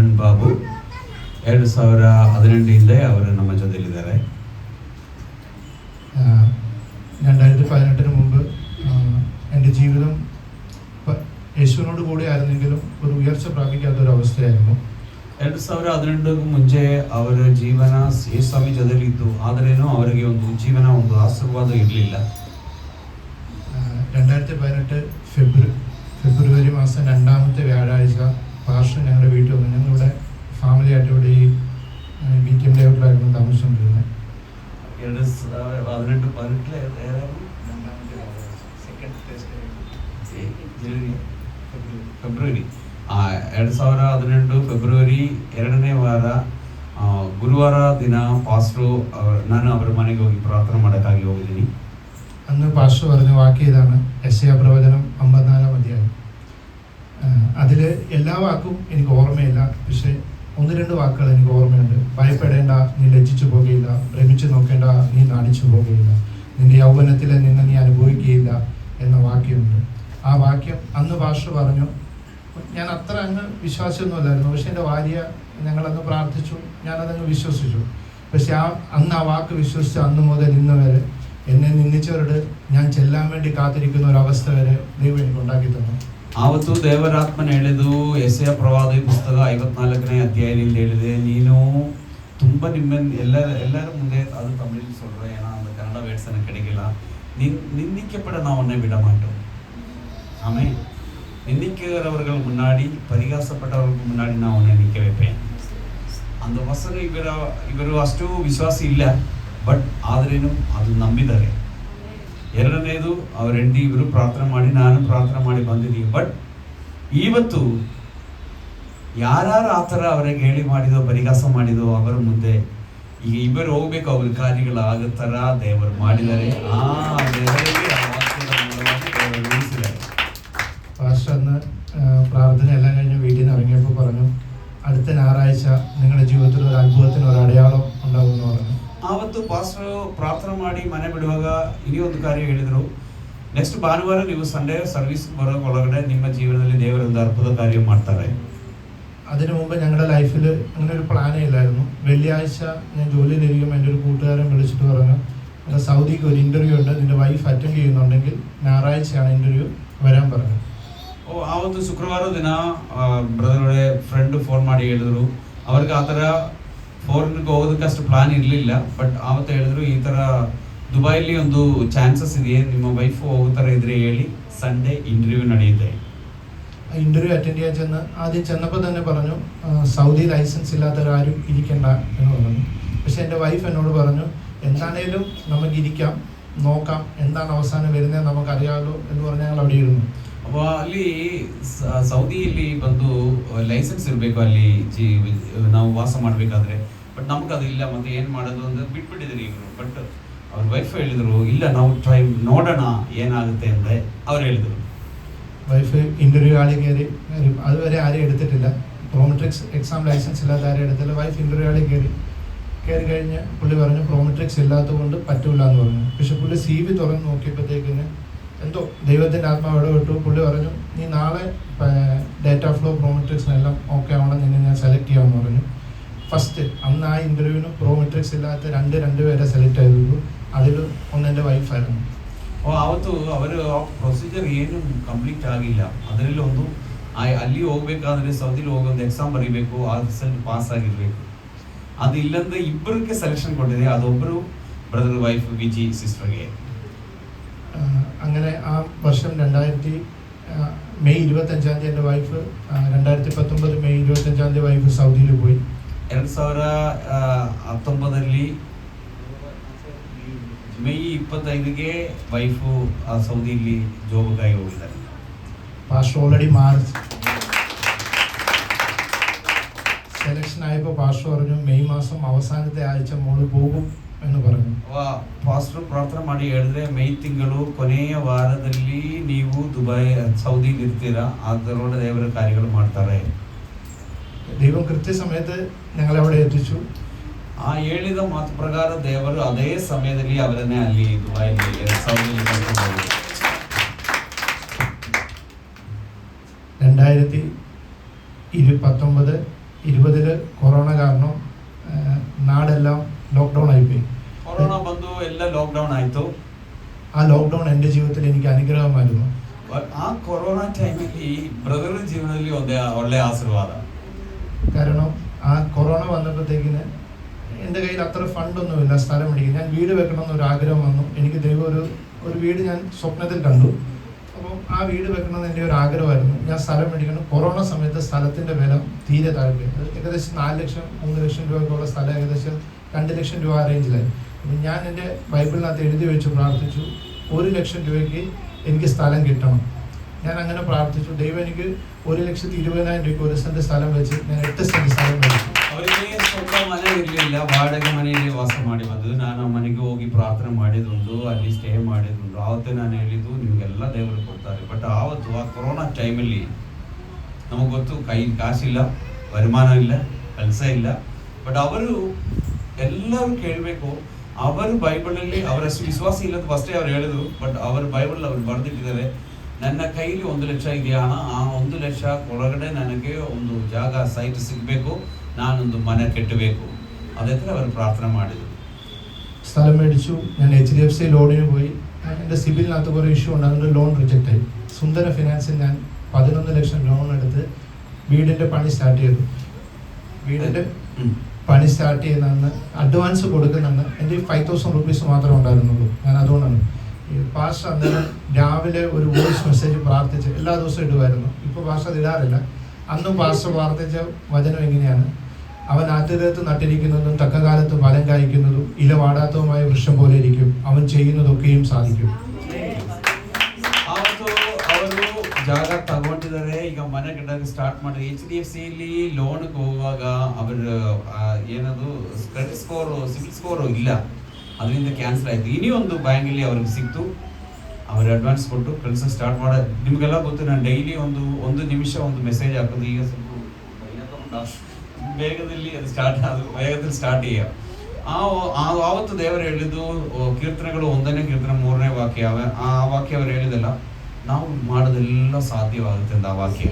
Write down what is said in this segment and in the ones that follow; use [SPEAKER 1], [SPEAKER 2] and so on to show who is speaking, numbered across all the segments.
[SPEAKER 1] ಚರಣ್ ಬಾಬು 2018 ಅವರು ನಮ್ಮ ಜೊತೆಲಿದ್ದಾರೆ.
[SPEAKER 2] 2018 മുമ്പ് എൻ്റെ ജീവിതം യേശുവിനോട് കൂടി ആയിരുന്നെങ്കിലും ഒരു ഉയർച്ച പ്രാപിക്കാത്തൊരവസ്ഥയായിരുന്നു.
[SPEAKER 1] 2018 ಮುಂಚೆ ಅವರ ಜೀವನ ಯೇಸುಸ್ವಾಮಿ ಜೊತೆಲಿದ್ದು, ಆದರೇನು ಅವರಿಗೆ ಒಂದು ಜೀವನ ಒಂದು ಆಶೀರ್ವಾದ ಇರಲಿಲ್ಲ.
[SPEAKER 2] 2018 ഫെബ്രുവരി മാസം 2ാമത്തെ വ്യാഴാഴ്ച പാസ്റ്റർ ഞങ്ങളുടെ വീട്ടിൽ വന്നു. ഞങ്ങളിവിടെ ഫാമിലി ആയിട്ട് ഇവിടെ ഈ BTM ലേഔട്ടിലായിരുന്നു താമസിച്ചുകൊണ്ടിരുന്നത്.
[SPEAKER 1] 2018 ಫೆಬ್ರವರಿ 2ನೇ ವಾರ ಗುರುವಾರ ದಿನ ಪಾಸ್ಟ್ರು ನಾನು ಅವರ ಮನೆಗೆ ಹೋಗಿ ಪ್ರಾರ್ಥನೆ ಮಾಡೋಕ್ಕಾಗಿ ಹೋಗಿದ್ದೀನಿ.
[SPEAKER 2] അന്ന് പാസ്റ്റർ പറഞ്ഞ വാക്യം ഇതാണ്, യെശയ്യാ പ്രവചനം 54 അധ്യായം. അതിൽ എല്ലാ വാക്കും എനിക്ക് ഓർമ്മയില്ല, പക്ഷേ 1-2 വാക്കുകൾ എനിക്ക് ഓർമ്മയുണ്ട്. ഭയപ്പെടേണ്ട, നീ ലജ്ജിച്ചു പോകുകയില്ല. ഭ്രമിച്ചു നോക്കേണ്ട, നീ നാണിച്ചു പോകുകയില്ല. നിന്റെ യൗവനത്തിൽ നിന്ന് നീ അനുഭവിക്കുകയില്ല എന്ന വാക്യമുണ്ട്. ആ വാക്യം അന്ന് പാസ്റ്റർ പറഞ്ഞു. ഞാൻ അത്ര അങ്ങ് വിശ്വാസമൊന്നുമല്ലായിരുന്നു, പക്ഷെ എൻ്റെ ഭാര്യ ഞങ്ങളന്ന് പ്രാർത്ഥിച്ചു, ഞാനതങ്ങ് വിശ്വസിച്ചു. പക്ഷെ അന്ന് ആ വാക്ക് വിശ്വസിച്ച് അന്ന് മുതൽ ഇന്ന് വരെ എന്നെ നിന്ദിച്ചവരോട് ഞാൻ ചെല്ലാൻ വേണ്ടി കാത്തിരിക്കുന്ന ഒരവസ്ഥ വരെ ദൈവം എനിക്ക് ഉണ്ടാക്കി തന്നു.
[SPEAKER 1] ಆವತ್ತು ದೇವರಾತ್ಮನ ಹೇಳಿದು ಯೆಶಯ್ಯ ಪ್ರವಾದಿ ಪುಸ್ತಕ 54ನೇ ಅಧ್ಯಾಯದಲ್ಲಿ ಹೇಳಿದೆ, ನೀನು ತುಂಬ ಎಲ್ಲರ ಮುಂದೆ, அது தமிழில் சொல்கிறேன், ஏன்னா அந்த கன்னட வேர்ட்ஸ் எனக்கு கிடைக்கல. நிந்திக்கப்பட நான் உன்னை விட மாட்டோம். ஆமென். நிந்திக்கிறவர்கள் முன்னாடி, பரிகாசப்பட்டவர்களுக்கு முன்னாடி நான் உன்னை நிற்க வைப்பேன். அந்த ವಸನ ಇವರು ಅಷ್ಟು ವಿಶ್ವಾಸ ಇಲ್ಲ, ಬಟ್ ಆದ್ರೇನು ಅದು ನಂಬಿದ್ದಾರೆ. 2ನೇದು ಅವ್ರ ಹೆಂಡತಿ ಇವರು ಪ್ರಾರ್ಥನೆ ಮಾಡಿ, ನಾನು ಪ್ರಾರ್ಥನೆ ಮಾಡಿ ಬಂದಿದ್ದೀವಿ. ಬಟ್ ಇವತ್ತು ಯಾರು ಆ ಥರ ಅವರಿಗೆ ಹೇಳಿ ಮಾಡಿದೋ, ಪರಿಹಾಸ ಮಾಡಿದೋ ಅವರ ಮುಂದೆ ಈಗ ಇಬ್ಬರು ಹೋಗ್ಬೇಕು, ಅವ್ರ ಕಾರ್ಯಗಳು ಆಗೋ ಥರ ದೇವರು ಮಾಡಿದ್ದಾರೆ. ಆ ದೇವರಿಗೆ ಆ ವಾಕ್ಯದ ಮೂಲವಾಗಿ ದೇವರು ಉಳಿಸಿದ್ದಾರೆ.
[SPEAKER 2] പാസ്റ്റർ അന്ന് പ്രാർത്ഥന എല്ലാം കഴിഞ്ഞ് വീട്ടിൽ നിന്ന് ഇറങ്ങിയപ്പോൾ പറഞ്ഞു, അടുത്ത ഞായറാഴ്ച നിങ്ങളുടെ ജീവിതത്തിൽ ഒരു അത്ഭുതത്തിന് ഒരു അടയാളം ഉണ്ടാകുമെന്ന് പറഞ്ഞു.
[SPEAKER 1] ಆವತ್ತು ಪಾಸ್ಟರ್ ಪ್ರಾರ್ಥನೆ ಮಾಡಿ ಮನೆ ಬಿಡುವಾಗ ಇനി ಒಂದು ಕಾರ್ಯ ಹೇಳಿದರು, ನೆಕ್ಸ್ಟ್ ಭಾನುವಾರ ನೀವು ಸಂಡೇ ಸರ್ವಿಸ್ ಬರೋ ಒಳಗಡೆ ನಿಮ್ಮ ಜೀವನದಲ್ಲಿ ದೇವರೊಂದು ಅದ್ಭುತ ಕಾರ್ಯ ಮಾಡ್ತಾರೆ.
[SPEAKER 2] അതിനു മുമ്പ് ഞങ്ങളുടെ ലൈഫിൽ അങ്ങനെ ഒരു പ്ലാനേ ഇല്ലായിരുന്നു. വെള്ളിയാഴ്ച ഞാൻ ജോലിയിലിരിക്കുമ്പോൾ എൻ്റെ ഒരു കൂട്ടുകാരൻ വിളിച്ചിട്ട് പറഞ്ഞു, എൻ്റെ സൗദിക്ക് ഒരു ഇൻ്റർവ്യൂ ഉണ്ട്, നിൻ്റെ വൈഫ് അറ്റൻഡ് ചെയ്യുന്നുണ്ടെങ്കിൽ ഞായറാഴ്ചയാണ് ഇൻ്റർവ്യൂ വരാൻ പറഞ്ഞു.
[SPEAKER 1] ಆವತ್ತು ಶುಕ್ರವಾರ ದಿನ ಬ್ರದರ್ ಫ್ರೆಂಡ್ ಫೋನ್ ಮಾಡಿ ಹೇಳಿದ್ರು, ಅವ್ರಿಗೆ ಆ ಥರ ಫಾರಿನ್ಗೆ ಹೋಗೋದಕ್ಕೆ ಅಷ್ಟು ಪ್ಲಾನ್ ಇರಲಿಲ್ಲ. ಬಟ್ ಆವತ್ತು ಹೇಳಿದ್ರು, ಈ ಥರ ದುಬೈಲಿ ಒಂದು ಚಾನ್ಸಸ್ ಇದೆಯೇ, ನಿಮ್ಮ ವೈಫ್ ಹೋಗೋ ಥರ ಇದ್ರೆ ಹೇಳಿ, ಸಂಡೇ ಇಂಟರ್ವ್ಯೂ ನಡೆಯುತ್ತೆ.
[SPEAKER 2] ഇൻ്റർവ്യൂ അറ്റൻഡ് ചെയ്യാൻ ചെന്ന് ആദ്യം ചെന്നപ്പോൾ തന്നെ പറഞ്ഞു, സൗദി ലൈസൻസ് ഇല്ലാത്തവരാരും ഇരിക്കണ്ട എന്ന് പറഞ്ഞു. പക്ഷെ എൻ്റെ വൈഫ് എന്നോട് പറഞ്ഞു, എന്താണേലും നമുക്കിരിക്കാം, നോക്കാം, എന്താണ് അവസാനം വരുന്നത് നമുക്കറിയാമല്ലോ എന്ന് പറഞ്ഞ് ഞങ്ങൾ അവിടെ ഇരുന്നു.
[SPEAKER 1] അപ്പോൾ ಅಲ್ಲಿ ಸೌದಿಯಲ್ಲಿ ಬಂದು ಲೈಸೆನ್ಸ್ ಇರಬೇಕು, ಅಲ್ಲಿ ನಾವು ವಾಸ ಮಾಡಬೇಕಾದ್ರೆ. ಬಟ್ ನಮಗದಿಲ್ಲ, ಮತ್ತೆ ಏನು ಮಾಡೋದು ಅಂತ ಬಿಟ್ಬಿಟ್ಟಿದ್ರು ಇವರು. ಬಟ್ ಅವ್ರ ವೈಫ್ ಹೇಳಿದರು, ಇಲ್ಲ ನಾವು ಟ್ರೈ ನೋಡೋಣ ಏನಾಗುತ್ತೆ ಅಂತ ಅವ್ರು ಹೇಳಿದರು.
[SPEAKER 2] വൈഫ് ഇൻ്റർവ്യൂ ആളിൽ കയറി, അതുവരെ ആരെയും എടുത്തിട്ടില്ല, പ്രോമെട്രിക്സ് എക്സാം ലൈസൻസ് ഇല്ലാത്ത ആരെയും എടുത്തില്ല. വൈഫ് ഇൻ്റർവ്യൂ ആളിൽ കയറി കഴിഞ്ഞ് പുള്ളി പറഞ്ഞു, പ്രോമെട്രിക്സ് ഇല്ലാത്തത് കൊണ്ട് പറ്റില്ല എന്ന് പറഞ്ഞു. പക്ഷെ പുള്ളി CV തുറന്ന് നോക്കിയപ്പോഴത്തേക്കിന് എന്തോ ദൈവത്തിൻ്റെ ആത്മാവ് ഇടപെട്ടു. പുള്ളി പറഞ്ഞു, നീ നാളെ ഡേറ്റ ഫ്ലോ പ്രോമെട്രിക്സിനെല്ലാം ഓക്കെ ആവണം, നിന്നെ ഞാൻ സെലക്ട് ചെയ്യാമെന്ന് പറഞ്ഞു. ഫസ്റ്റ് അന്ന് ആ ഇൻ്റർവ്യൂവിന് പ്രോമെട്രിക്സ് ഇല്ലാത്ത രണ്ട് പേരെ സെലക്ട് ചെയ്തത്. അതിൽ ഒന്ന് എൻ്റെ വൈഫായിരുന്നു.
[SPEAKER 1] ಆವತ್ತು ಅವರು ಪ್ರೊಸೀಜರ್ ಏನು ಕಂಪ್ಲೀಟ್ ಆಗಿಲ್ಲ. ಅದರಲ್ಲಿ ಒಂದು ಅಲ್ಲಿ ಹೋಗ್ಬೇಕಾದ್ರೆ ಸೌದಿಲಿ ಹೋಗೋದು ಎಕ್ಸಾಮ್ ಬರೀಬೇಕು, ಆ ರಿಸಲ್ಟ್ ಪಾಸ್ ಆಗಿರಬೇಕು. ಅದು ಇಲ್ಲಂದ್ರೆ ಇಬ್ಬರಿಗೆ ಸೆಲೆಕ್ಷನ್ ಕೊಟ್ಟಿದೆ, ಅದೊಬ್ಬರು ಬ್ರದರ್ ವೈಫ್ ವಿಜಿ ಸಿಸ್ಟರ್ಗೆ.
[SPEAKER 2] അങ്ങനെ ആ വർഷം മെയ് 25 എൻ്റെ വൈഫ് 2019 മെയ് 25 വൈഫ് സൗദിയിൽ പോയി.
[SPEAKER 1] 2019 മെയ് 25ಗೆ ವೈಫು ಸೌದಿಯಲ್ಲಿ ಜೋಬಕ್ಕಾಗಿ ಹೋಗಿದ್ದಾರೆ.
[SPEAKER 2] പാസ്റ്റർ ഓൾറെഡി മാർച്ച് സെലക്ഷൻ ആയപ്പോൾ പാസ്റ്റർ പറഞ്ഞു, മെയ് മാസം അവസാനത്തെ ആഴ്ച മോള് പോകും എന്ന് പറഞ്ഞു.
[SPEAKER 1] ಪಾಸ್ಟರ್ ಪ್ರಾರ್ಥನೆ ಮಾಡಿ ಹೇಳಿದ್ರೆ, ಮೇ ತಿಂಗಳು ಕೊನೆಯ ವಾರದಲ್ಲಿ ನೀವು ದುಬೈ ಸೌದಿಲಿ ಇರ್ತೀರಾ, ಅದರೊಳಗೆ ದೇವರ ಕಾರ್ಯಗಳು ಮಾಡ್ತಾರೆ.
[SPEAKER 2] ദൈവം കൃത്യസമയത്ത് ഞങ്ങളെ അവിടെ എത്തിച്ചു.
[SPEAKER 1] ಆ ಹೇಳಿದ ಮಾತು ಪ್ರಕಾರ ದೇವರು ಅದೇ ಸಮಯದಲ್ಲಿ ಅವರನ್ನೇ ಅಲ್ಲಿ ದುಬೈಲಿ ಸೌದಿಲಿ ಕರ್ಕೊಂಡು ಹೋದರು.
[SPEAKER 2] 2019 20 കൊറോണ കാരണം നാടെല്ലാം ലോക്ക്ഡൗൺ ആയിപ്പോയി.
[SPEAKER 1] ಕೊರೋನಾ ಬಂದು ಎಲ್ಲ ಲಾಕ್ಡೌನ್ ಆಯಿತು.
[SPEAKER 2] ആ ലോക്ക്ഡൗൺ എൻ്റെ ജീവിതത്തിൽ എനിക്ക് അനുഗ്രഹമായിരുന്നു.
[SPEAKER 1] ಆ ಕೊರೋನಾ ಟೈಮಲ್ಲಿ ಬ್ರದರ್ ಜೀವನದಲ್ಲಿ ಒಳ್ಳೆ ಆಶೀರ್ವಾದ.
[SPEAKER 2] കാരണം ആ കൊറോണ വന്നപ്പോഴത്തേക്കിന് എൻ്റെ കയ്യിൽ അത്ര ഫണ്ടൊന്നുമില്ല സ്ഥലം മേടിക്കാൻ. ഞാൻ വീട് വെക്കണമെന്നൊരു ആഗ്രഹം വന്നു. എനിക്ക് ദൈവം ഒരു വീട് ഞാൻ സ്വപ്നത്തിൽ കണ്ടു. അപ്പോൾ ആ വീട് വെക്കണമെന്ന് എൻ്റെ ഒരു ആഗ്രഹമായിരുന്നു. ഞാൻ സ്ഥലം മേടിക്കണം. കൊറോണ സമയത്ത് സ്ഥലത്തിൻ്റെ വില തീരെ താഴെ, ഏകദേശം 4 ലക്ഷം 3 ലക്ഷം രൂപയ്ക്കുള്ള സ്ഥലം ഏകദേശം 2 ലക്ഷം രൂപ റേഞ്ചിലായി. അപ്പം ഞാൻ എൻ്റെ ബൈബിളിനകത്ത് എഴുതി വെച്ച് പ്രാർത്ഥിച്ചു, 1 ലക്ഷം രൂപയ്ക്ക് എനിക്ക് സ്ഥലം കിട്ടണം. ഞാൻ അങ്ങനെ പ്രാർത്ഥിച്ചു. ദൈവം എനിക്ക് 1,20,000 രൂപയ്ക്ക് 1 സെൻറ്റ് സ്ഥലം വെച്ച് ഞാൻ 8 സെൻറ്റ് സ്ഥലം മേടിച്ചു.
[SPEAKER 1] ಅವರಿಗೆ ಸ್ವಂತ ಮನೆ ಇರಲಿಲ್ಲ, ವಾಡಗೆ ಮನೆಯಲ್ಲಿ ವಾಸ ಮಾಡಿ ಬಂದು ನಾನು ಆ ಮನೆಗೆ ಹೋಗಿ ಪ್ರಾರ್ಥನೆ ಮಾಡಿದುಂಟು, ಅಲ್ಲಿ ಸ್ಟೇ ಮಾಡಿದುಂಟು. ಆವತ್ತೇ ನಾನು ಹೇಳಿದ್ದು ನಿಮಗೆಲ್ಲ ದೇವರು ಕೊಡ್ತಾರೆ. ಬಟ್ ಆವತ್ತು ಆ ಕೊರೋನಾ ಟೈಮಲ್ಲಿ ನಮಗೆ ಗೊತ್ತು ಕೈ ಕಾಸಿಲ್ಲ, ವರಮಾನ ಇಲ್ಲ, ಕೆಲಸ ಇಲ್ಲ. ಬಟ್ ಅವರು ಎಲ್ಲರೂ ಕೇಳಬೇಕು. ಅವರು ಬೈಬಲಲ್ಲಿ ಅವರಷ್ಟು ವಿಶ್ವಾಸ ಇಲ್ಲದ ಫಸ್ಟೇ ಅವ್ರು ಹೇಳಿದ್ರು. ಬಟ್ ಅವರು ಬೈಬಲ್ ಅವ್ರು ಬರೆದಿಟ್ಟಿದ್ದಾರೆ, ನನ್ನ ಕೈಲಿ 1 ಲಕ್ಷ ಇದೆಯಾ, ಆ 1 ಲಕ್ಷ ಒಳಗಡೆ ನನಗೆ ಒಂದು ಜಾಗ ಸೈಟ್ ಸಿಗಬೇಕು, ನಾನೊಂದು ಮನೆ ಕಟ್ಟಬೇಕು. ಅದಕ್ಕೆ ಅವರು ಪ್ರಾರ್ಥನೆ ಮಾಡಿದರು.
[SPEAKER 2] സ്ഥലം മേടിച്ചു. ഞാൻ HDFC ലോണിന് പോയി. എൻ്റെ സിബിലിനകത്ത് കുറേ ഇഷ്യൂ ഉണ്ട്, അതുകൊണ്ട് ലോൺ റിജക്റ്റ് ആയി. സുന്ദര ഫിനാൻസിൽ ഞാൻ 11 ലക്ഷം ലോൺ എടുത്ത് വീടിൻ്റെ പണി സ്റ്റാർട്ട് ചെയ്തു. വീടിൻ്റെ പണി സ്റ്റാർട്ട് ചെയ്യുന്നതെന്ന് അഡ്വാൻസ് കൊടുക്കുന്നെന്ന് എൻ്റെ 5,000 റുപ്പീസ് മാത്രമേ ഉണ്ടായിരുന്നുള്ളൂ. ഞാൻ അതുകൊണ്ടാണ് ഈ പാസ്റ്റർ അന്നേരം രാവിലെ ഒരു വോയിസ് മെസ്സേജ് പ്രാർത്ഥിച്ച് എല്ലാ ദിവസവും ഇടുമായിരുന്നു. ഇപ്പോൾ പാസ്റ്റർ അത് ഇടാറില്ല. അന്നും പാസ്റ്റർ പ്രാർത്ഥിച്ച വചനം എങ്ങനെയാണ്, അവൻ ആദ്യത്ത് നട്ടിരിക്കുന്നതും തക്കകാലത്ത് ഫലം കായ്ക്കുന്നതും ഇല വാടാത്തതുമായ വൃക്ഷം പോലെ ഇരിക്കും, അവൻ ചെയ്യുന്നതൊക്കെയും സാധിക്കും.
[SPEAKER 1] ಆವತ್ತು ಅವರು ಜಾಗ ತಗೊಂಡಿದ್ದಾರೆ. ಈಗ ಮನೆ ಕಟ್ಟೋಕೆ ಸ್ಟಾರ್ಟ್ ಮಾಡಿದ್ರು. HDFCಯಲ್ಲಿ ಲೋನ್ಗೆ ಹೋಗುವಾಗ ಅವರು ಏನದು ಕ್ರೆಡಿಟ್ ಸ್ಕೋರು ಸಿಬಿಲ್ ಸ್ಕೋರು ಇಲ್ಲ, ಅದರಿಂದ ಕ್ಯಾನ್ಸಲ್ ಆಯಿತು. ಇനി ಒಂದು ಬ್ಯಾಂಕಲ್ಲಿ ಅವ್ರಿಗೆ ಸಿಕ್ತು. ಅವರು ಅಡ್ವಾನ್ಸ್ ಕೊಟ್ಟು ಕೆಲಸ ಸ್ಟಾರ್ಟ್ ಮಾಡೋ. ನಿಮಗೆಲ್ಲ ಗೊತ್ತು, ನಾನು ಡೈಲಿ ಒಂದು ನಿಮಿಷ ಒಂದು ಮೆಸೇಜ್ ಹಾಕೋದು. ಈಗ ಸ್ವಲ್ಪ ಬೇಗದಲ್ಲಿ ಅದು ವೇಗದಲ್ಲಿ ಸ್ಟಾರ್ಟ್ ചെയ്യാം. ಆವತ್ತು ದೇವರು ಹೇಳಿದ್ದು ಕೀರ್ತನೆಗಳು 1ನೇ ಕೀರ್ತನೆ 3ನೇ ವಾಕ್ಯ. ಆ ವಾಕ್ಯ ಅವರು ಹೇಳಿದಲ್ಲ, ನಾವು ಮಾಡೋದೆಲ್ಲ ಸಾಧ್ಯವಾಗುತ್ತೆ ಅಂತ ಆ ವಾಕ್ಯ.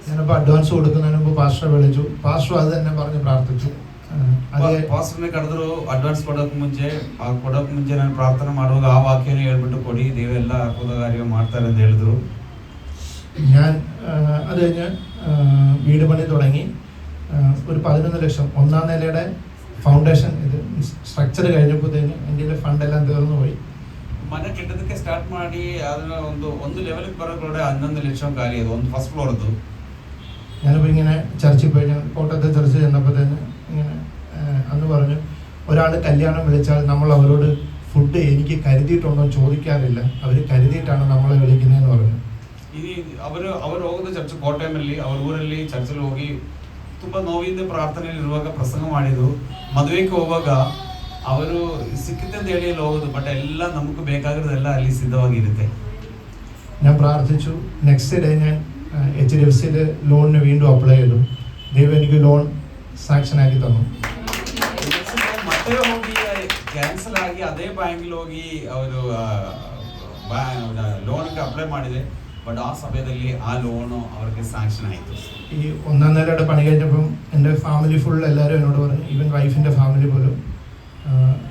[SPEAKER 2] ഞാനിപ്പോൾ അഡ്വാൻസ് കൊടുക്കുന്നതിന് മുമ്പ് പാസ്റ്റർ വിളിച്ചു. പാസ്റ്റർ അത് തന്നെ പറഞ്ഞ് പ്രാർത്ഥിച്ചു.
[SPEAKER 1] ಪಾಸ್ಟರ್ನೇ ಕರೆದ್ರು. ಅಡ್ವಾನ್ಸ್ ಕೊಡೋಕೆ ಮುಂಚೆ ನಾನು ಪ್ರಾರ್ಥನೆ ಮಾಡುವಾಗ ಆ ವಾಕ್ಯನೇ ಹೇಳ್ಬಿಟ್ಟು ಕೊಡಿ, ದೇವೆಲ್ಲ ಅದ್ಭುತ ಕಾರ್ಯ ಮಾಡ್ತಾರೆ ಅಂತ ಹೇಳಿದ್ರು.
[SPEAKER 2] ഞാൻ അത് കഴിഞ്ഞ് വീട് പണി തുടങ്ങി. ഒരു 11 ലക്ഷം 1ാം നിലയുടെ ഫൗണ്ടേഷൻ ഇത് സ്ട്രക്ചർ കഴിഞ്ഞപ്പോഴത്തേന് എൻ്റെ ഫണ്ടെല്ലാം തീർന്നു പോയി.
[SPEAKER 1] ಮನೆ ಕೆಟ್ಟದಕ್ಕೆ ಸ್ಟಾರ್ಟ್ ಮಾಡಿ ಅದನ್ನ ಒಂದು ಲೆವೆಲ್ಗೆ ಬರೋದ್ರೊಳಗೆ 11 ಲಕ್ಷം ಖಾಲಿ ಅದು ಒಂದು ಫಸ್ಟ್ ಫ್ಲೋರ್ದು.
[SPEAKER 2] ഞാനിപ്പോൾ ഇങ്ങനെ ചർച്ചിൽ പോയി. ഞാൻ കോട്ടയത്തെ ചർച്ച ചെന്നപ്പോഴത്തേന് ഇങ്ങനെ അന്ന് പറഞ്ഞു, ഒരാൾ കല്യാണം വിളിച്ചാൽ നമ്മൾ അവരോട് ഫുഡ് എനിക്ക് കരുതിയിട്ടുണ്ടോ ചോദിക്കാറില്ല, അവർ കരുതിയിട്ടാണ് നമ്മളെ വിളിക്കുന്നതെന്ന് പറഞ്ഞു.
[SPEAKER 1] ಇനി ಅವರು ಹೋಗೋದು ಚರ್ಚ್ ಕೋಟೆಮಲ್ಲಿ, ಅವ್ರ ಊರಲ್ಲಿ ಚರ್ಚಲ್ಲಿ ಹೋಗಿ ತುಂಬ ನೋವಿಂದ ಪ್ರಾರ್ಥನೆಯಲ್ಲಿ ಇರುವಾಗ ಪ್ರಸಂಗ ಮಾಡಿದ್ರು. ಮದುವೆಗೆ ಹೋಗುವಾಗ ಅವರು ಸಿಕ್ಕಿದೆ ಅಂತ ಹೇಳಿ ಹೋಗೋದು. ಬಟ್ ಎಲ್ಲ ನಮಗೆ ಬೇಕಾಗಿರೋದೆಲ್ಲ ಅಲ್ಲಿ ಸಿದ್ಧವಾಗಿರುತ್ತೆ.
[SPEAKER 2] ഞാൻ പ്രാർത്ഥിച്ചു. നെക്സ്റ്റ് ഡേ ഞാൻ HDFCയിൽ ലോണിന് വീണ്ടും അപ്ലൈ ചെയ്തു. ദൈവം എനിക്ക് ലോൺ സാങ്ഷൻ ആക്കി തന്നു.
[SPEAKER 1] ಮತ್ತೆ ಹೋಗಿ ಕ್ಯಾನ್ಸಲ್ ಆಗಿ ಅದೇ ಬ್ಯಾಂಕಿൽ ಹೋಗಿ ಅವರು ಲೋನ್ಗೆ ಅಪ್ಲೈ ಮಾಡಿದೆ. ಬಟ್ ಆ ಸಮಯದಲ್ಲಿ ಆ ಲೋನು അവർക്ക് സാങ്ഷൻ ആಯಿತು.
[SPEAKER 2] ഈ 1ാം നിലയുടെ പണി കഴിഞ്ഞപ്പം എൻ്റെ ഫാമിലി ഫുൾ എല്ലാവരും എന്നോട് പറഞ്ഞു, ഈവൻ വൈഫിൻ്റെ ഫാമിലി പോലും,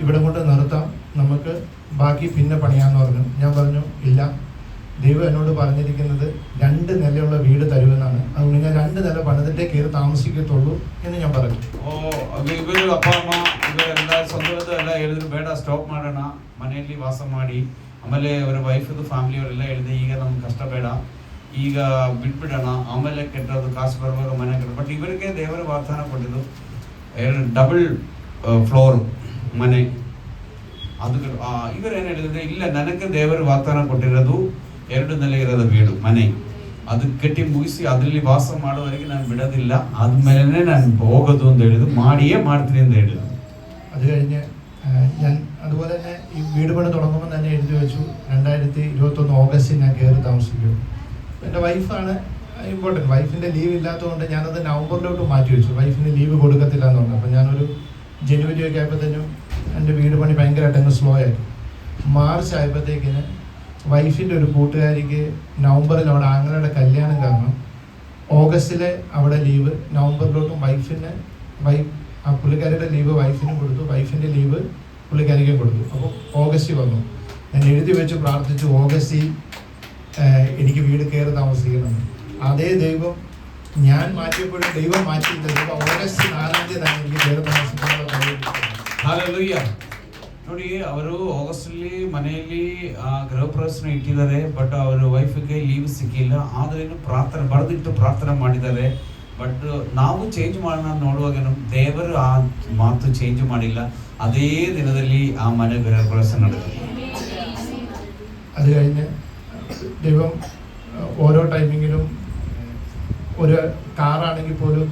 [SPEAKER 2] ഇവിടെ കൊണ്ട് നിർത്താം, നമുക്ക് ബാക്കി പിന്നെ പണിയാന്ന് പറഞ്ഞു. ഞാൻ പറഞ്ഞു ഇല്ല, ദൈവം എന്നോട് പറഞ്ഞിരിക്കുന്നത് 2 നിലയുള്ള വീട് തരുമെന്നാണ്, അതുകൊണ്ട് ഞാൻ 2 നില പണിതിട്ടേ കയറി താമസിക്കത്തുള്ളൂ എന്ന് ഞാൻ പറഞ്ഞു.
[SPEAKER 1] ಇವರು ಅಪ್ಪ ಅಮ್ಮ ಇವರೆಲ್ಲ ಸ್ವಂತ ಎಲ್ಲ ಹೇಳಿದ್ರು, ಬೇಡ ಸ್ಟಾಪ್ ಮಾಡೋಣ, ಮನೆಯಲ್ಲಿ ವಾಸ ಮಾಡಿ. ಆಮೇಲೆ ಅವರ ವೈಫದು ಫ್ಯಾಮಿಲಿ ಅವರೆಲ್ಲ ಹೇಳಿದೆ, ಈಗ ನಮ್ಗೆ ಕಷ್ಟ ಬೇಡ, ಈಗ ಬಿಟ್ಬಿಡೋಣ, ಆಮೇಲೆ ಕೆಟ್ಟದ್ದು ಕಾಸು ಬರುವಾಗ ಮನೆ ಕಟ್ಟ. ಬಟ್ ಇವರಿಗೆ ದೇವರ ವಾಗ್ದಾನ ಕೊಟ್ಟಿದ್ದು ಡಬಲ್ ಫ್ಲೋರ್ ಮನೆ. ಅದು ಇವರೇನು ಹೇಳಿದ್ರೆ, ಇಲ್ಲ ನನಗೆ ದೇವರು ವಾಗ್ದಾನ ಕೊಟ್ಟಿರೋದು 2 ನಿಲೆ ಇರೋದು വീട് ಮನೆ, ಅದು ಕಟ್ಟಿ ಮುಗಿಸಿ ಅದರಲ್ಲಿ ವಾಸ ಮಾಡೋವರೆಗೆ ನಾನು ಬಿಡೋದಿಲ್ಲ, ಆದ್ಮೇಲೆ ನಾನು ಹೋಗೋದು ಅಂತ ಹೇಳಿದ್ರು. ಮಾಡಿಯೇ ಮಾಡ್ತೀನಿ ಅಂತ ಹೇಳಿದ್ರು.
[SPEAKER 2] അത് കഴിഞ്ഞ് ഞാൻ അതുപോലെ തന്നെ ഈ വീട് പണി തുടങ്ങുമ്പോൾ തന്നെ എഴുതി വെച്ചു 2021 ഓഗസ്റ്റിൽ ഞാൻ കയറി താമസിക്കും. എൻ്റെ വൈഫാണ് ഇമ്പോർട്ടൻറ്റ്. വൈഫിൻ്റെ ലീവ് ഇല്ലാത്തതുകൊണ്ട് ഞാനത് നവംബറിലോട്ട് മാറ്റി വെച്ചു. വൈഫിന് ലീവ് കൊടുക്കത്തില്ല എന്ന് പറഞ്ഞു. അപ്പോൾ ഞാനൊരു ജനുവരി ഒക്കെ ആയപ്പോഴത്തേനും എൻ്റെ വീട് പണി ഭയങ്കരമായിട്ട് അങ്ങ് സ്ലോ ആയി. മാർച്ച് ആയപ്പോഴത്തേക്കിന് വൈഫിൻ്റെ ഒരു കൂട്ടുകാരിക്ക് നവംബറിൽ അവിടെ ആങ്ങളുടെ കല്യാണം കാരണം ഓഗസ്റ്റിലെ അവിടെ ലീവ് നവംബറിലോട്ടും ആ പുള്ളിക്കാരിയുടെ ലീവ് വൈഫിനും കൊടുത്തു, വൈഫിൻ്റെ ലീവ് പുള്ളിക്കാരിക്കും കൊടുത്തു. അപ്പോൾ ഓഗസ്റ്റ് വന്നു. ഞാൻ എഴുതി വെച്ച് പ്രാർത്ഥിച്ചു ഓഗസ്റ്റിൽ എനിക്ക് വീട് കയറി താമസിക്കണം. അതേ ദൈവം ഞാൻ മാറ്റിയപ്പോഴും ദൈവം മാറ്റിയില്ല. ദൈവം ഓഗസ്റ്റ് 4 തന്നെ എനിക്ക് കയറി താമസിക്കാനുള്ള
[SPEAKER 1] Hallelujah. ನೋಡಿ ಅವರು ಆಗಸ್ಟಲ್ಲಿ ಮನೆಯಲ್ಲಿ ಗೃಹ ಪ್ರವೇಶನ ಇಟ್ಟಿದ್ದಾರೆ, ಬಟ್ ಅವರ ವೈಫ್ಗೆ ಲೀವ್ ಸಿಕ್ಕಿಲ್ಲ. ಆದ್ರೇನು ಪ್ರಾರ್ಥನೆ ಬರೆದಿಟ್ಟು ಪ್ರಾರ್ಥನೆ ಮಾಡಿದ್ದಾರೆ. ಬಟ್ ನಾವು ಚೇಂಜ್ ಮಾಡೋಣ ನೋಡುವಾಗ ದೇವರು ಆ ಮಾತು ಚೇಂಜ್ ಮಾಡಿಲ್ಲ. അതേ ദിനದಲ್ಲಿ ആ മന ഗൃಹ പ്രവേശനം നടക്കും.
[SPEAKER 2] അത് കഴിഞ്ഞ് ദൈവം ഓരോ ടൈമിങ്ങിലും ഒരു കാറാണെങ്കിൽ പോലും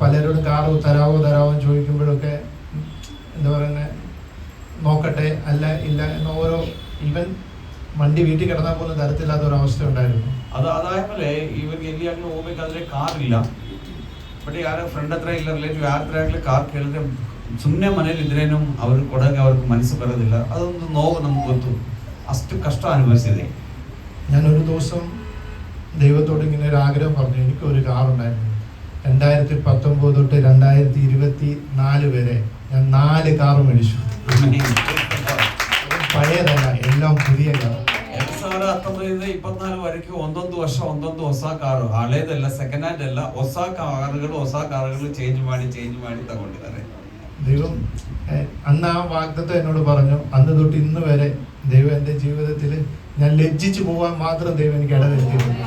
[SPEAKER 2] പലരോടും കാറ് തരാവോ ചോദിക്കുമ്പോഴൊക്കെ എന്താ പറയുന്നത്, നോക്കട്ടെ അല്ല ഇല്ല എന്ന ഓരോ ഈവൻ വണ്ടി വീട്ടിൽ കിടന്നാൽ പോലും തരത്തില്ലാത്ത ഒരു അവസ്ഥ ഉണ്ടായിരുന്നു.
[SPEAKER 1] ಅದಾದ್ಮೇಲೆ ಇವ್ರಿಗೆ ಎಲ್ಲಿಯಾಗಲೂ ಹೋಗ್ಬೇಕಾದ್ರೆ ಕಾರ್ ಇಲ್ಲ, ಬಟ್ ಯಾರ ಫ್ರೆಂಡ್ ಹತ್ರ ಇಲ್ಲ ರಿಲೇಟಿವ್ ಯಾರ ಹತ್ರ ಆಗಲಿ ಕಾರ್ ಕೇಳಿದ್ರೆ ಸುಮ್ಮನೆ ಮನೇಲಿ ಇದ್ರೇನು ಅವ್ರು ಕೊಡೋಕೆ ಅವ್ರಿಗೆ ಮನಸ್ಸು ಬರೋದಿಲ್ಲ. ಅದೊಂದು ನೋವು ನಮ್ಗೆ ಗೊತ್ತು, അಷ್ಟು കഷ്ട അനുഭവിച്ചതേ.
[SPEAKER 2] ഞാനൊരു ദിവസം ദൈവത്തോട് ഇങ്ങനെ ഒരു ആഗ്രഹം പറഞ്ഞു. എനിക്കൊരു കാറുണ്ടായിരുന്നു. 2019 തൊട്ട് 2024 വരെ ഞാൻ 4 കാറ് മേടിച്ചു. പഴയതല്ല, എല്ലാം പുതിയ കാർ.
[SPEAKER 1] 2019-24 വരെക്കും ಒಂದೊಂದು ವರ್ಷ ಒಂದೊಂದು ಹೊಸ ಕಾರು, ಹಳೇದಲ್ಲ, ಸೆಕೆಂಡ್ ಹ್ಯಾಂಡ್ ಎಲ್ಲ, ಹೊಸ ಕಾರುಗಳು ಚೇಂಜ್ ಮಾಡಿ ತಗೊಂಡಿದ್ದಾರೆ.
[SPEAKER 2] ദൈവം അന്ന് ആ വാഗ്ദത്തം എന്നോട് പറഞ്ഞു. അന്ന് തൊട്ട് ഇന്ന് വരെ ദൈവം എൻ്റെ ജീവിതത്തിൽ ഞാൻ ലജ്ജിച്ചു പോകാൻ മാത്രം ദൈവം എനിക്ക് ഇടവരുത്തിയിട്ടുണ്ട്.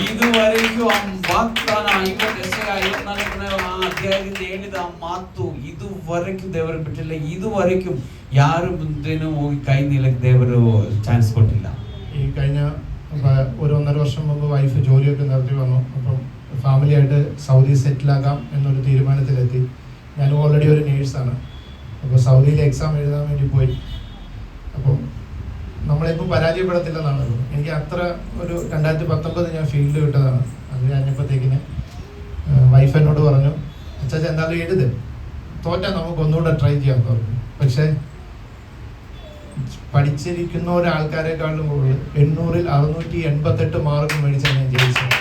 [SPEAKER 1] ഇതുവരെയ്ക്കും ആ വാഗ്ദാന 54 ಅಧ್ಯಾಯದಿಂದ ಹೇಳಿದ ಆ ಮಾತು ಇದುವರೆಗೂ ದೇವರು ಬಿಟ್ಟಿಲ್ಲ. ಇದುವರೆಗೂ ಯಾರು ಮುಂದೆನೂ ಹೋಗಿ ಕೈ ನೀಲಕ್ಕೆ ದೇವರು ಚಾನ್ಸ್ ಕೊಟ್ಟಿಲ್ಲ.
[SPEAKER 2] ഈ കഴിഞ്ഞ ഒരു 1.5 വർഷം മുമ്പ് വൈഫ് ജോലിയൊക്കെ നിർത്തി വന്നു. അപ്പം ഫാമിലിയായിട്ട് സൗദി സെറ്റിലാകാം എന്നൊരു തീരുമാനത്തിലെത്തി. ഞാൻ ഓൾറെഡി ഒരു നേഴ്സാണ്. അപ്പോൾ സൗദിയിൽ എക്സാം എഴുതാൻ വേണ്ടി പോയി. അപ്പം നമ്മളിപ്പം പരാജയപ്പെടത്തില്ലെന്നാണ്. എനിക്ക് അത്ര ഒരു 2019 ഞാൻ ഫീൽഡ് വിട്ടതാണ്. അത് കഴിഞ്ഞപ്പോഴത്തേക്കിന് വൈഫ് എന്നോട് പറഞ്ഞു, അച്ഛാ എന്തായാലും എഴുത്, തോറ്റാൽ നമുക്ക് ഒന്നുകൂടെ ട്രൈ ചെയ്യാൻ പറഞ്ഞു. പക്ഷേ പഠിച്ചിരിക്കുന്ന ഒരാൾക്കാരെക്കാളും കൂടുതൽ 800-ൽ 688 മാർക്ക് മേടിച്ചാൽ ഞാൻ ജയിച്ചത്.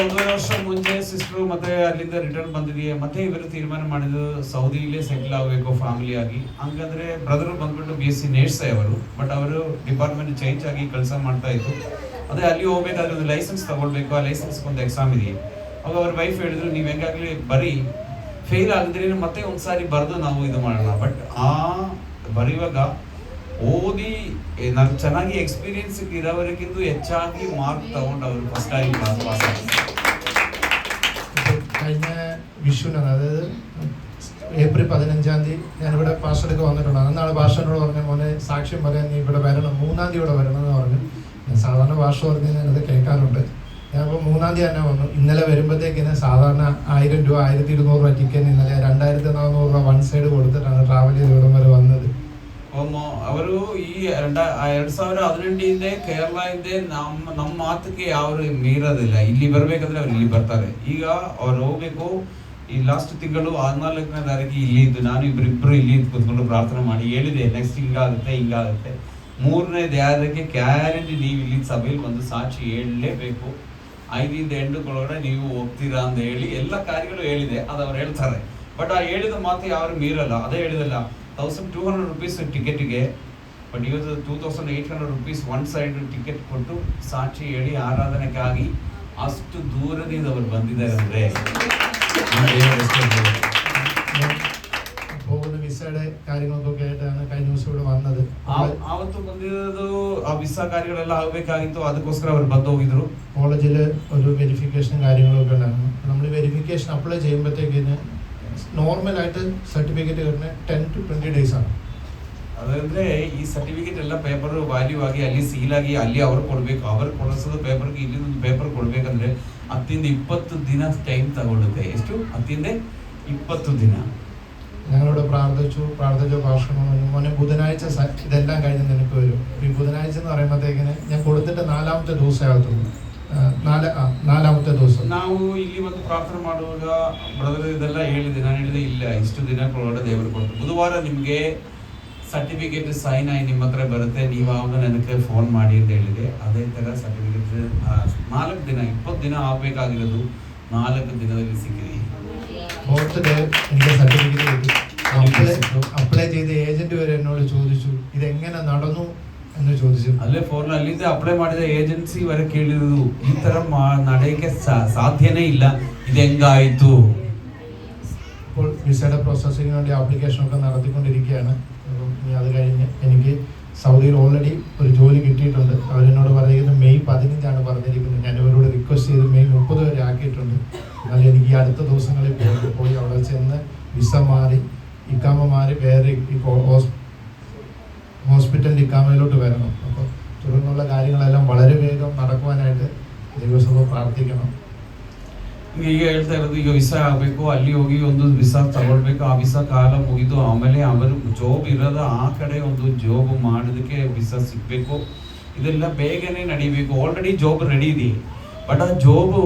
[SPEAKER 1] 1 ವರ್ಷ ಮುಂಚೆ ಸಿಸ್ಟರ್ ಮತ್ತೆ ಅಲ್ಲಿಂದ ರಿಟರ್ನ್ ಬಂದಿದೆಯೇ, ಮತ್ತೆ ಇವರು ತೀರ್ಮಾನ ಮಾಡಿದ್ರು ಸೌದಿಲೇ ಸೆಟ್ಲ್ ಆಗಬೇಕು ಫ್ಯಾಮಿಲಿ ಆಗಿ. ಹಂಗಂದ್ರೆ ಬ್ರದರ್ ಬಂದ್ಬಿಟ್ಟು BSc ನೇರ್ಸ್ ಅವರು, ಬಟ್ ಅವರು ಡಿಪಾರ್ಟ್ಮೆಂಟ್ ಚೇಂಜ್ ಆಗಿ ಕೆಲಸ ಮಾಡ್ತಾ ಇತ್ತು. ಅದೇ ಅಲ್ಲಿ ಹೋಗ್ಬೇಕಾದ್ರೆ ಒಂದು ಲೈಸೆನ್ಸ್ ತಗೊಳ್ಬೇಕು, ಆ ಲೈಸೆನ್ಸ್ ಒಂದು ಎಕ್ಸಾಮ್ ಇದೆ. ಅವಾಗ ಅವ್ರ ವೈಫ್ ಹೇಳಿದ್ರು, ನೀವು ಹೆಂಗಾಗ್ಲಿ ಬರೀ ಫೇಲ್ ಆಗಿದ್ರೆ ಮತ್ತೆ ಒಂದ್ಸಾರಿ ಬರೆದು ನಾವು ಇದು ಮಾಡೋಣ. ಬಟ್ ಆ ಬರೆಯುವಾಗ ಓದಿ ನಾನು ಚೆನ್ನಾಗಿ ಎಕ್ಸ್ಪೀರಿಯನ್ಸ್ ಇರೋವರೆಗಿಂತ ಹೆಚ್ಚಾಗಿ ಮಾರ್ಕ್ ತಗೊಂಡು ಅವರು ಫಸ್ಟ್ ಆಗಿ ಪಾಸ್ ಆಗಿದೆ.
[SPEAKER 2] കഴിഞ്ഞ വിഷുവിനാണ്, അതായത് ഏപ്രിൽ 15-ാം തീയതി ഞാനിവിടെ പാസ്റ്റർക്ക് വന്നിട്ടുണ്ട്. അന്നാണ് പാസ്റ്ററിനോട് പറഞ്ഞ, മോനെ സാക്ഷ്യം പറയാൻ നീ ഇവിടെ വരണം, 3-ാം തീയതി ഇവിടെ വരണം എന്ന് പറഞ്ഞു. ഞാൻ സാധാരണ പാസ്റ്റർ പറഞ്ഞ് ഞാനത് കേൾക്കാറുണ്ട്. ഞാനിപ്പോൾ 3-ാം തീയതി തന്നെ വന്നു. ഇന്നലെ വരുമ്പോഴത്തേക്കിന് സാധാരണ 1000 രൂപ 1200 രൂപ ടിക്കറ്റ് ഇന്നലെ 2400 രൂപ വൺ സൈഡ് കൊടുത്തിട്ടാണ് ട്രാവൽ ചെയ്ത് ഇവിടം വരെ വന്നത്.
[SPEAKER 1] ಅವರು ಈ 2018 ಕೇರಳದಿಂದ ನಮ್ಮ ಮಾತಿಗೆ ಅವರು ಮೀರೋದಿಲ್ಲ. ಇಲ್ಲಿ ಬರ್ಬೇಕಂದ್ರೆ ಅವ್ರು ಇಲ್ಲಿ ಬರ್ತಾರೆ. ಈಗ ಅವ್ರು ಹೋಗ್ಬೇಕು. ಈ ಲಾಸ್ಟ್ ತಿಂಗಳು 14ನೇ ತಾರೀಕು ಇಲ್ಲಿ ಇದ್ದು ನಾನು ಇಬ್ಬರು ಇಲ್ಲಿ ಕೂತ್ಕೊಂಡು ಪ್ರಾರ್ಥನೆ ಮಾಡಿ ಹೇಳಿದೆ, ನೆಕ್ಸ್ಟ್ ಹಿಂಗಾಗುತ್ತೆ. 3ನೇ ದೇಹಕ್ಕೆ ಗ್ಯಾರಂಟಿ ನೀವು ಇಲ್ಲಿ ಸಭೆಯಲ್ಲಿ ಬಂದು ಸಾಕ್ಷಿ ಹೇಳಲೇಬೇಕು. 5ರಿಂದ 8 ನೀವು ಹೋಗ್ತೀರಾ ಅಂತ ಹೇಳಿ ಎಲ್ಲ ಕಾರ್ಯಗಳು ಹೇಳಿದೆ. ಅದು ಅವ್ರು ಹೇಳ್ತಾರೆ. ಬಟ್ ಆ ಹೇಳಿದ ಮಾತು ಯಾರು ಮೀರಲ್ಲ. ಅದೇ ಹೇಳಿದಲ್ಲ, 1200 rupees ಟಿಕೆಟ್ಗೆ, ಬಟ್ ಇವತ್ತು 2800 rupees ಒನ್ ಸೈಡ್ ಟಿಕೆಟ್ ಕೊಟ್ಟು ಸಾಕ್ಷಿ ಹೇಳಿ ಆರಾಧನೆಗಾಗಿ ಅಷ್ಟು ದೂರದಿಂದ ಅವರು ಬಂದಿದ್ದಾರೆ. ಅಂದರೆ
[SPEAKER 2] പോകുന്ന വിസയുടെ കാര്യങ്ങൾക്കൊക്കെ ആയിട്ടാണ് കഴിഞ്ഞ ദിവസം ഇവിടെ വന്നത്.
[SPEAKER 1] ಆವತ್ತು ಬಂದಿರೋದು ಆ ವಿಸಾ ಕಾರ್ಯಗಳೆಲ್ಲ ಆಗಬೇಕಾಗಿತ್ತು. ಅದಕ್ಕೋಸ್ಕರ ಅವರು ಬಂದು ಹೋಗಿದ್ರು.
[SPEAKER 2] കോളേജിൽ ഒരു വെരിഫിക്കേഷനും കാര്യങ്ങളൊക്കെ ഉണ്ടായിരുന്നു. നമ്മൾ വെരിഫിക്കേഷൻ അപ്ലൈ ചെയ്യുമ്പോഴത്തേക്കിന് നോർമലായിട്ട് സർട്ടിഫിക്കറ്റ് കിട്ടുന്ന 10 to 20 days ആണ്.
[SPEAKER 1] ಅದಂದ್ರೆ ಈ ಸರ್ಟಿಫಿಕೇಟ್ ಎಲ್ಲ ಪೇಪರ್ ವ್ಯಾಲ್ಯೂ ಆಗಿ ಅಲ್ಲಿ ಸೀಲ್ ಆಗಿ ಅಲ್ಲಿ ಅವ್ರು ಕೊಡ್ಬೇಕು. ಅವ್ರು ಕೊಡಿಸೋದು ಪೇಪರ್ಗೆ ಇಲ್ಲಿ ಒಂದು ಪೇಪರ್ ಕೊಡ್ಬೇಕಂದ್ರೆ 10ರಿಂದ 20 ದಿನ ಟೈಮ್ ತಗೊಳ್ಳುತ್ತೆ. ಎಷ್ಟು? 10ರಿಂದ 20 ದಿನ.
[SPEAKER 2] ഞങ്ങളോട് പ്രാർത്ഥിച്ചു ഭാഷണം മോനെ ബുധനാഴ്ച ഇതെല്ലാം കഴിഞ്ഞ് നിനക്ക് വരും. ഈ ബുധനാഴ്ച എന്ന് പറയുമ്പോഴത്തേക്കിന് ഞാൻ കൊടുത്തിട്ട് 4ാമത്തെ ദിവസം ആകത്തുള്ളൂ. 4ാമത്തെ ദിവസം
[SPEAKER 1] ನಾವು ಇಲ್ಲಿ ಒಂದು ಪ್ರಾರ್ಥನೆ ಮಾಡುವಾಗ ಬ್ರದರ್ ಇದೆಲ್ಲ ಹೇಳಿದೆ. ನಾನು ಹೇಳಿದೆ, ಇಲ್ಲ ಇಷ್ಟು ದಿನಗಳೊಳಗೆ ದೇವರು ಕೊಟ್ಟು ಬುಧವಾರ ನಿಮಗೆ ಸರ್ಟಿಫಿಕೇಟ್ ಸೈನ್ ಆಗಿ ನಿಮ್ಮ ಹತ್ರ ಬರುತ್ತೆ. ನೀವು ಆವಾಗ ನನಗೆ ಫೋನ್ ಮಾಡಿ ಅಂತ ಹೇಳಿದೆ. ಅದೇ ಥರ ಸರ್ಟಿಫಿಕೇಟ್ 4 ದಿನ 20 ದಿನ ಆಗಬೇಕಾಗಿರೋದು 4 ದಿನದಲ್ಲಿ ಸಿಕ್ಕಿದೆ.
[SPEAKER 2] ഫോർത്ത് ഡേ എനിക്ക് സർട്ടിഫിക്കറ്റ് കിട്ടി. അപ്ലൈ ചെയ്ത ഏജന്റ് വരെ എന്നോട് ചോദിച്ചു ഇതെങ്ങനെ നടന്നു എന്ന് ചോദിച്ചു.
[SPEAKER 1] ಅಲ್ಲೇ ಫೋನ್ ಅಲ್ಲಿಂದ ಅಪ್ಲೈ ಮಾಡಿದ ಏಜೆನ್ಸಿ ವರೆ ಕೇಳಿದ್ರು ಈ ತರ ನಡೆಯಕ್ಕೆ ಸಾಧ್ಯನೇ ಇಲ್ಲ, ಇದು ಹೆಂಗಾಯ್ತು.
[SPEAKER 2] ഇപ്പോൾ വിസയുടെ പ്രോസസ്സിങ്ങിന് വേണ്ടി ആപ്ലിക്കേഷനൊക്കെ നടത്തിക്കൊണ്ടിരിക്കുകയാണ്. അപ്പം ഇനി അത് കഴിഞ്ഞ് എനിക്ക് സൗദിയിൽ ഓൾറെഡി ഒരു ജോലി കിട്ടിയിട്ടുണ്ട്. അവരെന്നോട് പറയുന്നത് മെയ് 15 പറഞ്ഞിരിക്കുന്നത്. ഞാൻ ഇവരോട് റിക്വസ്റ്റ് ചെയ്ത് മെയ് 30 വരെ ആക്കിയിട്ടുണ്ട്. എന്നാൽ എനിക്ക് ഈ അടുത്ത ദിവസങ്ങളിൽ പോയി അവിടെ ചെന്ന് വിസ മാറി ഇക്കാമ മാറി വേറെ ഹോസ്പിറ്റലിൽ ഇക്കാമയിലോട്ട് വരണം. അപ്പോൾ തുടർന്നുള്ള കാര്യങ്ങളെല്ലാം വളരെ വേഗം നടക്കുവാനായിട്ട് ദൈവസഭ പ്രാർത്ഥിക്കണം.
[SPEAKER 1] ಈಗ ಹೇಳ್ತಾ ಇರೋದು, ಈಗ ವಿಸಾ ಆಗಬೇಕು, ಅಲ್ಲಿ ಹೋಗಿ ಒಂದು ವಿಸಾ ತಗೊಳ್ಬೇಕು, ಆ ವಿಸಾ ಕಾಲ ಮುಗಿದು ಆಮೇಲೆ ಅವರು ಜಾಬ್ ಇರೋದ ಆ ಕಡೆ ಒಂದು ಜಾಬ್ ಮಾಡೋದಕ್ಕೆ ವಿಸಾ ಸಿಗಬೇಕು. ಇದೆಲ್ಲ ಬೇಗನೆ ನಡಿಬೇಕು. ಆಲ್ರೆಡಿ ಜಾಬ್ ರೆಡಿ ಇದೆ, ಬಟ್ ಆ ಜಾಬು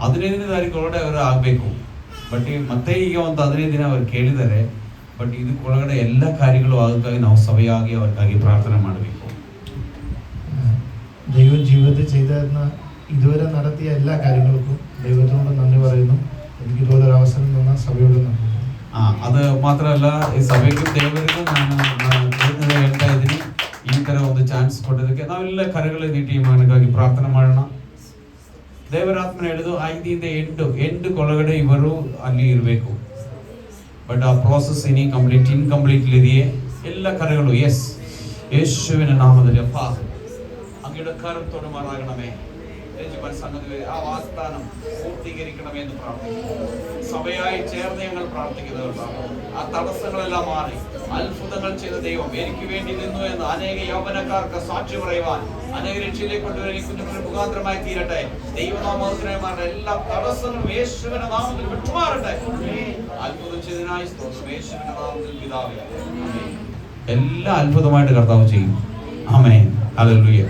[SPEAKER 1] 15ನೇ ತಾರೀಕು ಒಳಗಡೆ ಅವರು ಆಗಬೇಕು. ಬಟ್ ಮತ್ತೆ ಈಗ ಒಂದು 15 ದಿನ ಅವ್ರು ಕೇಳಿದ್ದಾರೆ. ಬಟ್ ಇದಕ್ಕೊಳಗಡೆ ಎಲ್ಲ ಕಾರ್ಯಗಳು ಆಗೋಕ್ಕಾಗಿ ನಾವು ಸಭೆಯಾಗಿ ಅವ್ರಿಗಾಗಿ ಪ್ರಾರ್ಥನೆ ಮಾಡಬೇಕು.
[SPEAKER 2] ദൈവം ജീവിതത്തിൽ ചെയ്തിരുന്ന ഇതുവരെ നടത്തിയ എല്ലാ കാര്യങ്ങൾക്കും ദൈവത്തോട് നന്ദി പറയുന്നു. എനിക്ക് ഇതുപോലൊരു അവസരം തന്ന സഭയോട് നന്ദി.
[SPEAKER 1] ಅದು ಮಾತ್ರ ಅಲ್ಲ, ಈ ಸಭೆಗೂ ದೇವರಿಗೂ ನಾನು ಹೇಳ್ತಾ ಇದ್ದೀನಿ, ಈ ತರ ಒಂದು ಚಾನ್ಸ್ ಕೊಟ್ಟೋದಕ್ಕೆ ನಾವೆಲ್ಲ ಕರೆಗಳ ನೀಟಿ ಮಗನಿಗಾಗಿ ಪ್ರಾರ್ಥನೆ ಮಾಡೋಣ. ದೇವರಾತ್ಮನ ಹೇಳಿದು 5ರಿಂದ 8 ಒಳಗಡೆ ಇವರು ಅಲ್ಲಿ ಇರಬೇಕು. ಬಟ್ ಆ ಪ್ರೋಸೆಸ್ ಇನ್ಕಂಪ್ಲೀಟ್ ಇದೆಯೇ? ಎಲ್ಲ ಕರೆಗಳು ಎಸ್, ಯೇಸುವಿನ ನಾಮದಲ್ಲಿ ಅಪ್ಪ അങ്ങയുടെ കരത്തോട് മാറാകണമേ. ആ വാഗ്ദാനം പൂർത്തീകരിക്കണമേ എന്ന് പ്രാർത്ഥിക്കുന്നു. സഭയായി ചേർന്ന് ഞങ്ങൾ പ്രാർത്ഥിക്കുന്നവരുണ്ടാകും. ആ തടസ്സങ്ങളെല്ലാം മാറി അത്ഭുതങ്ങൾ ചെയ്ത ദൈവം എനിക്ക് വേണ്ടി നിന്നു എന്ന് അനേക യൗവനക്കാർക്ക് സാക്ഷി പറയുവാൻ, അനേക രക്ഷയിലേക്ക് കൊണ്ടുവരാൻ ഈ കുഞ്ഞുങ്ങളുടെ മുഖാന്തരമായി തീരട്ടെ. ദൈവനാമത്തിനുമാരുടെ എല്ലാ തടസ്സങ്ങളും യേശുവിന്റെ നാമത്തിൽ വിട്ടുമാറട്ടെ. അത്ഭുതം ചെയ്തതിനായി സ്തോത്രം. യേശുവിന്റെ നാമത്തിൽ പിതാവേ, എല്ലാ അത്ഭുതമായിട്ട് കർത്താവ് ചെയ്യും. ആമേൻ. ഹല്ലേലൂയ.